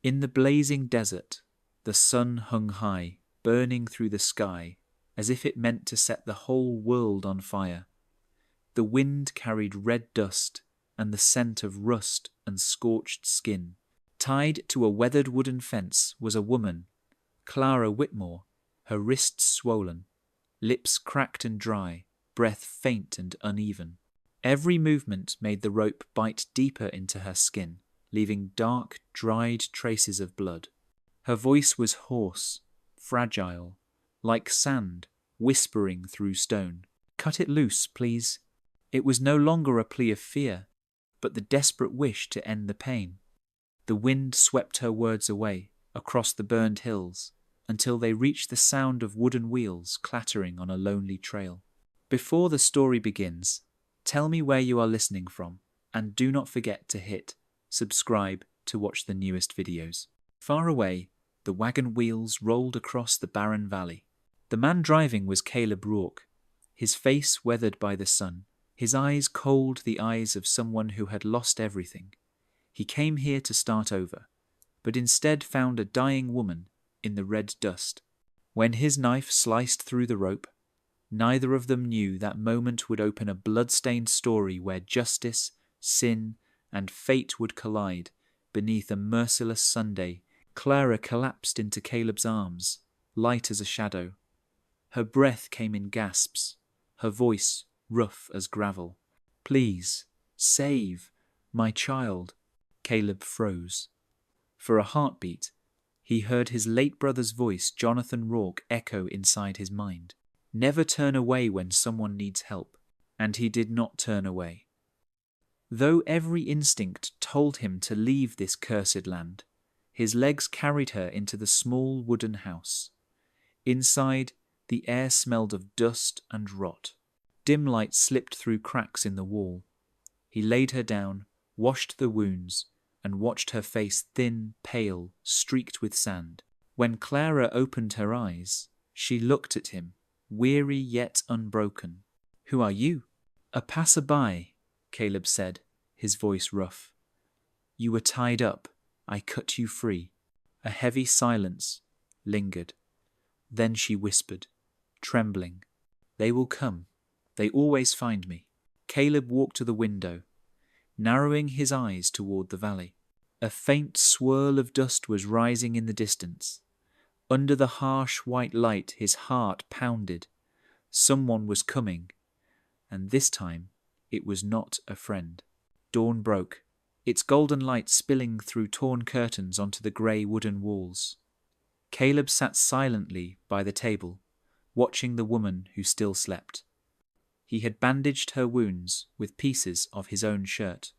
In the blazing desert, the sun hung high, burning through the sky, as if it meant to set the whole world on fire. The wind carried red dust and the scent of rust and scorched skin. Tied to a weathered wooden fence was a woman, Clara Whitmore, her wrists swollen, lips cracked and dry, breath faint and uneven. Every movement made the rope bite deeper into her skin, leaving dark, dried traces of blood. Her voice was hoarse, fragile, like sand, whispering through stone. "Cut it loose, please." It was no longer a plea of fear, but the desperate wish to end the pain. The wind swept her words away, across the burned hills, until they reached the sound of wooden wheels clattering on a lonely trail. Before the story begins, tell me where you are listening from, and do not forget to hit subscribe to watch the newest videos. Far away, the wagon wheels rolled across the barren valley. The man driving was Caleb Rourke, his face weathered by the sun, his eyes cold, the eyes of someone who had lost everything. He came here to start over, but instead found a dying woman in the red dust. When his knife sliced through the rope, neither of them knew that moment would open a blood-stained story where justice, sin, and fate would collide beneath a merciless Sunday. Clara collapsed into Caleb's arms, light as a shadow. Her breath came in gasps, her voice rough as gravel. "Please, save my child." Caleb froze. For a heartbeat, he heard his late brother's voice, Jonathan Rourke, echo inside his mind. Never turn away when someone needs help, and he did not turn away. Though every instinct told him to leave this cursed land, his legs carried her into the small wooden house. Inside, the air smelled of dust and rot. Dim light slipped through cracks in the wall. He laid her down, washed the wounds, and watched her face thin, pale, streaked with sand. When Clara opened her eyes, she looked at him, weary yet unbroken. "Who are you?" "A passerby," Caleb said, his voice rough. "You were tied up. I cut you free." A heavy silence lingered. Then she whispered, trembling, "They will come. They always find me." Caleb walked to the window, narrowing his eyes toward the valley. A faint swirl of dust was rising in the distance. Under the harsh white light, his heart pounded. Someone was coming, and this time it was not a friend. Dawn broke, its golden light spilling through torn curtains onto the grey wooden walls. Caleb sat silently by the table, watching the woman who still slept. He had bandaged her wounds with pieces of his own shirt.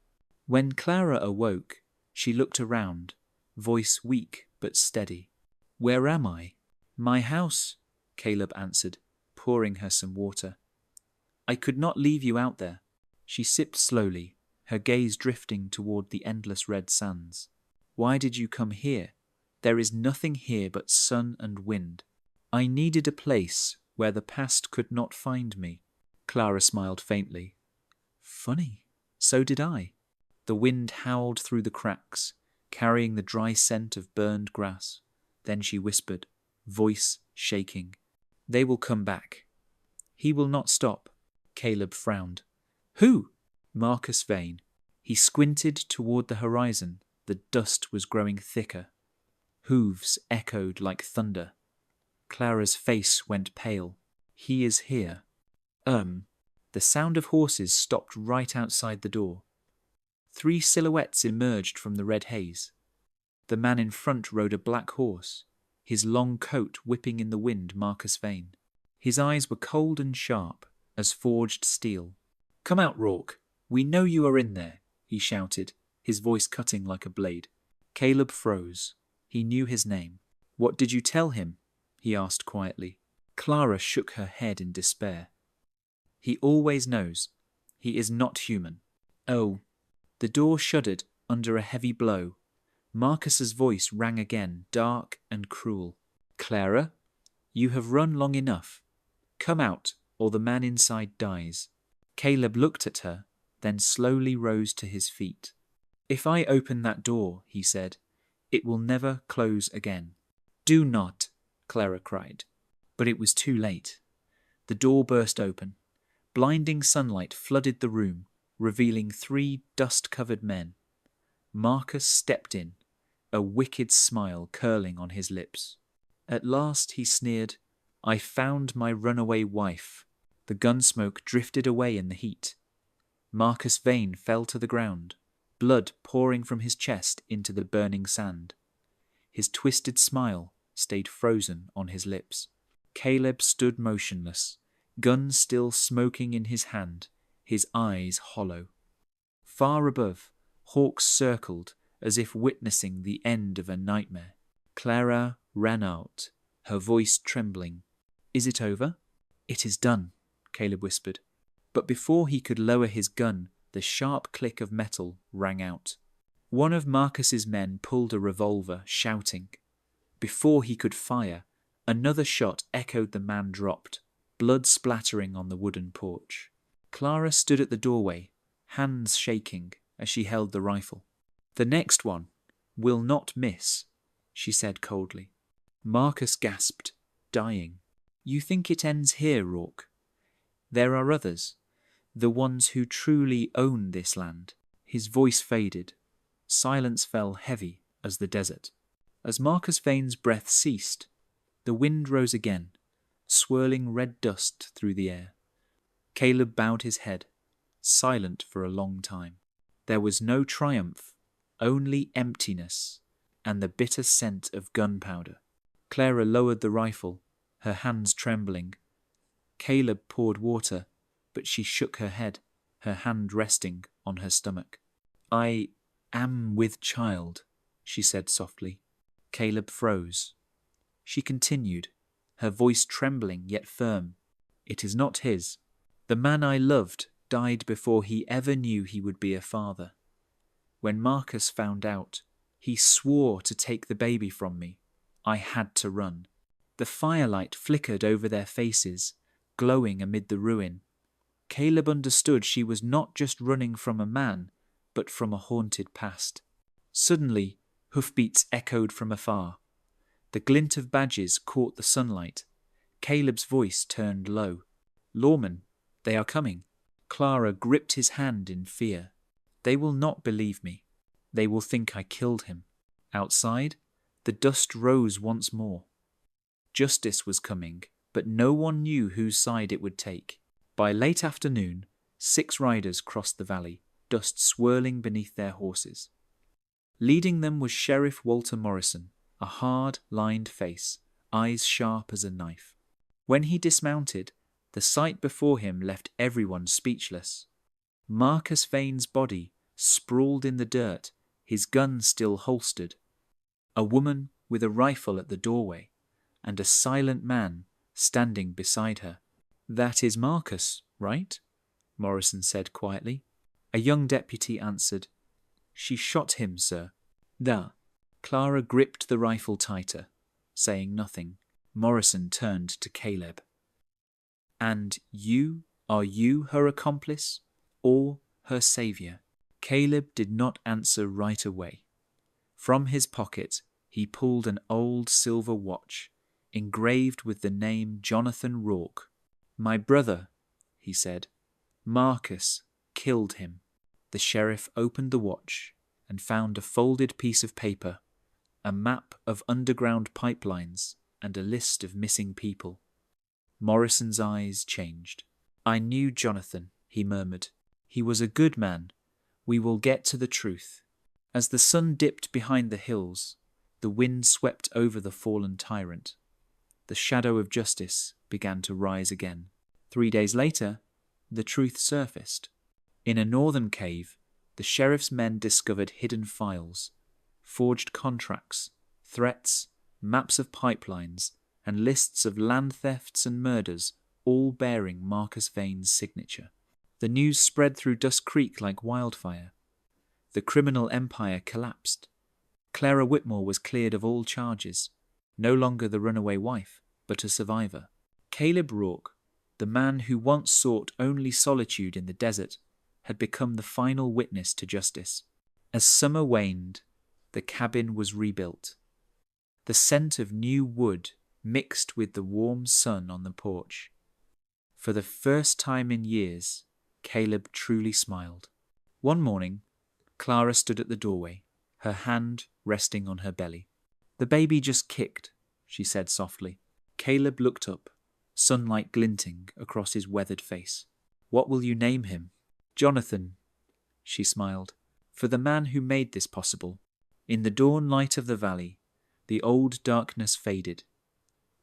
When Clara awoke, she looked around, voice weak but steady. "Where am I?" "My house," Caleb answered, pouring her some water. "I could not leave you out there." She sipped slowly, her gaze drifting toward the endless red sands. "Why did you come here? There is nothing here but sun and wind." "I needed a place where the past could not find me." Clara smiled faintly. "Funny, so did I." The wind howled through the cracks, carrying the dry scent of burned grass. Then she whispered, voice shaking, "They will come back." "He will not stop." Caleb frowned. "Who?" "Marcus Vane." He squinted toward the horizon. The dust was growing thicker. Hooves echoed like thunder. Clara's face went pale. "He is here." The sound of horses stopped right outside the door. 3 silhouettes emerged from the red haze. The man in front rode a black horse, his long coat whipping in the wind. Marcus Vane. His eyes were cold and sharp as forged steel. "Come out, Rourke. We know you are in there," he shouted, his voice cutting like a blade. Caleb froze. He knew his name. "What did you tell him?" he asked quietly. Clara shook her head in despair. "He always knows. He is not human." "Oh." The door shuddered under a heavy blow. Marcus's voice rang again, dark and cruel. "Clara, you have run long enough. Come out, or the man inside dies." Caleb looked at her, then slowly rose to his feet. "If I open that door," he said, It will never close again. Do not, Clara cried. But it was too late. The door burst open. Blinding sunlight flooded the room, revealing 3 dust-covered men. Marcus stepped in, a wicked smile curling on his lips. At last he sneered, I found my runaway wife. The gunsmoke drifted away in the heat. Marcus Vane fell to the ground, blood pouring from his chest into the burning sand. His twisted smile stayed frozen on his lips. Caleb stood motionless, gun still smoking in his hand, his eyes hollow. Far above, hawks circled as if witnessing the end of a nightmare. Clara ran out, her voice trembling. Is it over? It is done, Caleb whispered. But before he could lower his gun, the sharp click of metal rang out. One of Marcus's men pulled a revolver, shouting. Before he could fire, another shot echoed the man dropped, blood splattering on the wooden porch. Clara stood at the doorway, hands shaking as she held the rifle. The next one will not miss, she said coldly. Marcus gasped, dying. You think it ends here, Rourke? There are others, the ones who truly own this land. His voice faded. Silence fell heavy as the desert. As Marcus Vane's breath ceased, the wind rose again, swirling red dust through the air. Caleb bowed his head, silent for a long time. There was no triumph, only emptiness and the bitter scent of gunpowder. Clara lowered the rifle, her hands trembling. Caleb poured water, but she shook her head, her hand resting on her stomach. I am with child, she said softly. Caleb froze. She continued, her voice trembling yet firm. It is not his. The man I loved died before he ever knew he would be a father. When Marcus found out, he swore to take the baby from me. I had to run. The firelight flickered over their faces, glowing amid the ruin. Caleb understood she was not just running from a man, but from a haunted past. Suddenly, hoofbeats echoed from afar. The glint of badges caught the sunlight. Caleb's voice turned low. Lawmen, they are coming. Clara gripped his hand in fear. They will not believe me. They will think I killed him. Outside, the dust rose once more. Justice was coming, but no one knew whose side it would take. By late afternoon, 6 riders crossed the valley, dust swirling beneath their horses. Leading them was Sheriff Walter Morrison, a hard-lined face, eyes sharp as a knife. When he dismounted, the sight before him left everyone speechless. Marcus Vane's body sprawled in the dirt, his gun still holstered. A woman with a rifle at the doorway, and a silent man standing beside her. That is Marcus, right? Morrison said quietly. A young deputy answered. She shot him, sir. Da. Clara gripped the rifle tighter, saying nothing. Morrison turned to Caleb. And are you her accomplice, or her saviour? Caleb did not answer right away. From his pocket, he pulled an old silver watch, engraved with the name Jonathan Rourke. My brother, he said. Marcus killed him. The sheriff opened the watch and found a folded piece of paper, a map of underground pipelines, and a list of missing people. Morrison's eyes changed. I knew Jonathan, he murmured. He was a good man. We will get to the truth. As the sun dipped behind the hills, the wind swept over the fallen tyrant. The shadow of justice began to rise again. 3 days later, the truth surfaced. In a northern cave, the sheriff's men discovered hidden files, forged contracts, threats, maps of pipelines, and lists of land thefts and murders, all bearing Marcus Vane's signature. The news spread through Dust Creek like wildfire. The criminal empire collapsed. Clara Whitmore was cleared of all charges, no longer the runaway wife, but a survivor. Caleb Rourke, the man who once sought only solitude in the desert, had become the final witness to justice. As summer waned, the cabin was rebuilt. The scent of new wood mixed with the warm sun on the porch. For the first time in years, Caleb truly smiled. One morning, Clara stood at the doorway, her hand resting on her belly. "The baby just kicked," she said softly. Caleb looked up, sunlight glinting across his weathered face. "What will you name him?" "Jonathan," she smiled, "for the man who made this possible." In the dawn light of the valley, the old darkness faded.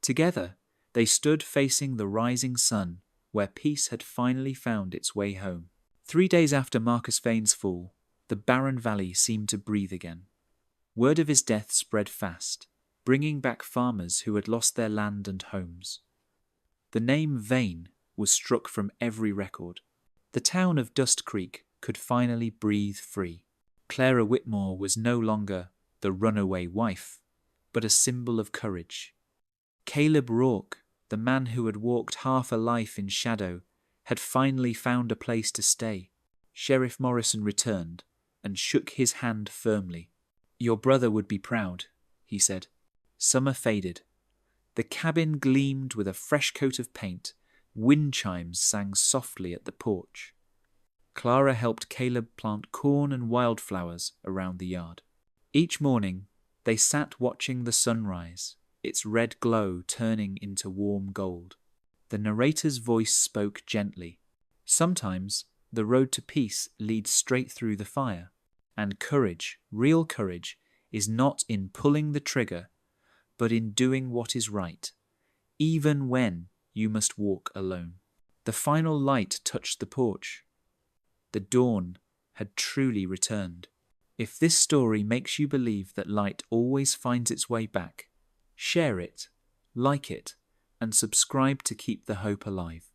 Together, they stood facing the rising sun, where peace had finally found its way home. 3 days after Marcus Vane's fall, the barren valley seemed to breathe again. Word of his death spread fast, bringing back farmers who had lost their land and homes. The name Vane was struck from every record. The town of Dust Creek could finally breathe free. Clara Whitmore was no longer the runaway wife, but a symbol of courage. Caleb Rourke, the man who had walked half a life in shadow, had finally found a place to stay. Sheriff Morrison returned and shook his hand firmly. "Your brother would be proud," he said. Summer faded. The cabin gleamed with a fresh coat of paint. Wind chimes sang softly at the porch. Clara helped Caleb plant corn and wildflowers around the yard. Each morning, they sat watching the sunrise, its red glow turning into warm gold. The narrator's voice spoke gently. Sometimes the road to peace leads straight through the fire, and courage, real courage, is not in pulling the trigger, but in doing what is right, even when you must walk alone. The final light touched the porch. The dawn had truly returned. If this story makes you believe that light always finds its way back, share it, like it, and subscribe to keep the hope alive.